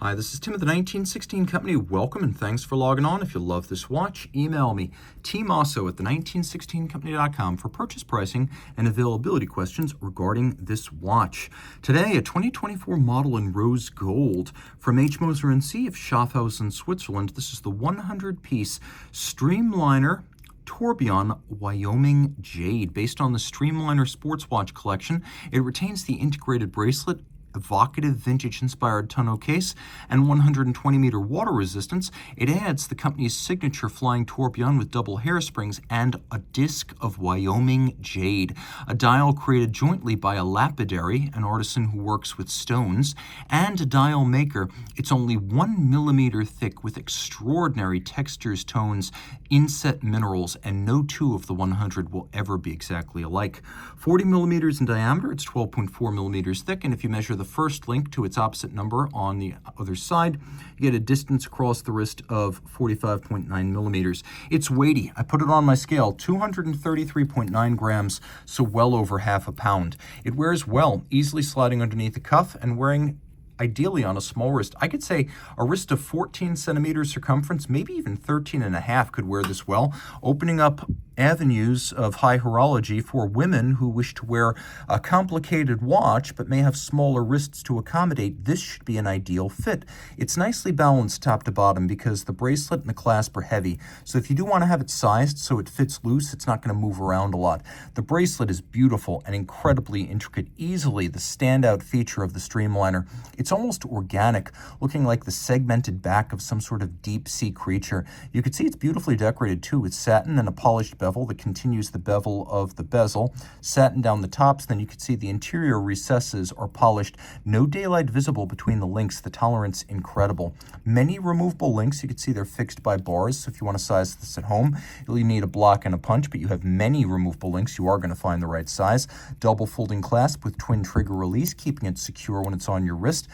Hi, this is Tim of the 1916 Company. Welcome and thanks for logging on. If you love this watch, email me, Team Mosso at the 1916company.com for purchase pricing and availability questions regarding this watch. Today, a 2024 model in rose gold from Moser Cie of Schaffhausen, Switzerland. This is the 100-piece Streamliner Tourbillon Wyoming Jade. Based on the Streamliner sports watch collection, it retains the integrated bracelet, evocative vintage-inspired tonneau case, and 120-meter water resistance. It adds the company's signature flying tourbillon with double hairsprings and a disc of Wyoming Jade, a dial created jointly by a lapidary, an artisan who works with stones, and a dial maker. It's only 1 millimeter thick with extraordinary textures, tones, inset minerals, and no two of the 100 will ever be exactly alike. 40 millimeters in diameter, it's 12.4 millimeters thick, and if you measure the first link to its opposite number on the other side, you get a distance across the wrist of 45.9 millimeters. It's weighty. I put it on my scale, 233.9 grams, so well over half a pound. It wears well, easily sliding underneath the cuff and wearing ideally on a small wrist. I could say a wrist of 14 centimeters circumference, maybe even 13 and a half could wear this well, opening up avenues of high horology for women who wish to wear a complicated watch but may have smaller wrists to accommodate. This should be an ideal fit. It's nicely balanced top to bottom because the bracelet and the clasp are heavy. So if you do want to have it sized so it fits loose, it's not going to move around a lot. The bracelet is beautiful and incredibly intricate, easily the standout feature of the Streamliner. It's almost organic, looking like the segmented back of some sort of deep sea creature. You can see it's beautifully decorated too with satin and a polished bevel that continues the bevel of the bezel, satin down the tops. Then you can see the interior recesses are polished. No daylight visible between the links. The tolerance incredible. Many removable links. You can see they're fixed by bars. So if you want to size this at home, you'll need a block and a punch, but you have many removable links. You are going to find the right size. Double folding clasp with twin trigger release, keeping it secure when it's on your wrist.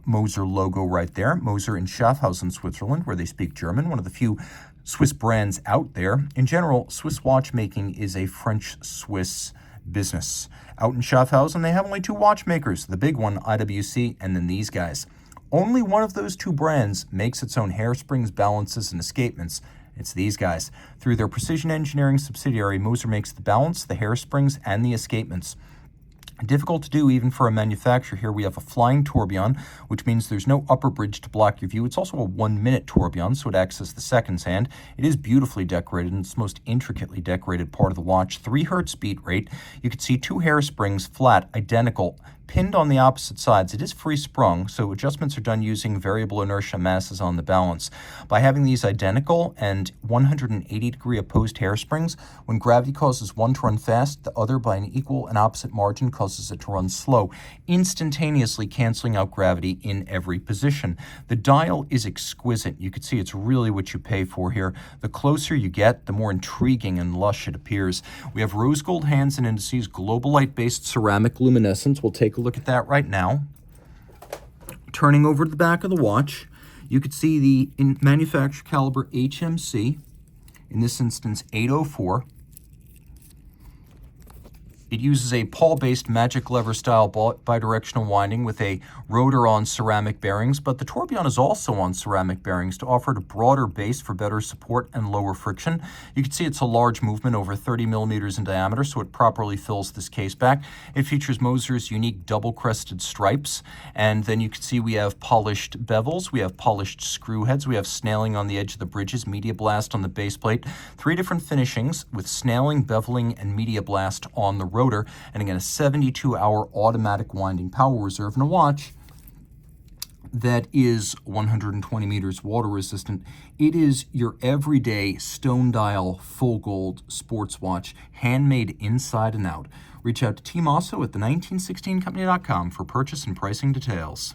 Moser logo right there. Moser in Schaffhausen, Switzerland, where they speak German, one of the few Swiss brands out there. In general, Swiss watchmaking is a French-Swiss business. Out in Schaffhausen, they have only two watchmakers, the big one, IWC, and then these guys. Only one of those two brands makes its own hairsprings, balances, and escapements. It's these guys. Through their precision engineering subsidiary, Moser makes the balance, the hairsprings, and the escapements. Difficult to do even for a manufacturer. Here we have a flying tourbillon, which means there's no upper bridge to block your view. It's also a 1-minute tourbillon, so it acts as the seconds hand. It is beautifully decorated, and it's the most intricately decorated part of the watch. 3 hertz beat rate. You can see 2 hairsprings, flat, identical, pinned on the opposite sides. It is free sprung, so adjustments are done using variable inertia masses on the balance. By having these identical and 180-degree opposed hairsprings, when gravity causes one to run fast, the other by an equal and opposite margin causes it to run slow, instantaneously canceling out gravity in every position. The dial is exquisite. You can see it's really what you pay for here. The closer you get, the more intriguing and lush it appears. We have rose gold hands and indices, global light-based ceramic luminescence. We'll take a look at that right now. Turning over to the back of the watch, you could see the manufacturer caliber HMC, in this instance 804. It uses a pawl-based magic lever style bidirectional winding with a rotor on ceramic bearings, but the tourbillon is also on ceramic bearings to offer a broader base for better support and lower friction. You can see it's a large movement, over 30 millimeters in diameter, so it properly fills this case back. It features Moser's unique double-crested stripes, and then you can see we have polished bevels, we have polished screw heads, we have snailing on the edge of the bridges, media blast on the base plate, 3 different finishings with snailing, beveling, and media blast on the rotor, and again a 72-hour automatic winding power reserve, and a watch that is 120 meters water resistant. It is your everyday stone dial full gold sports watch, handmade inside and out. Reach out to Team Mosso at the 1916company.com for purchase and pricing details.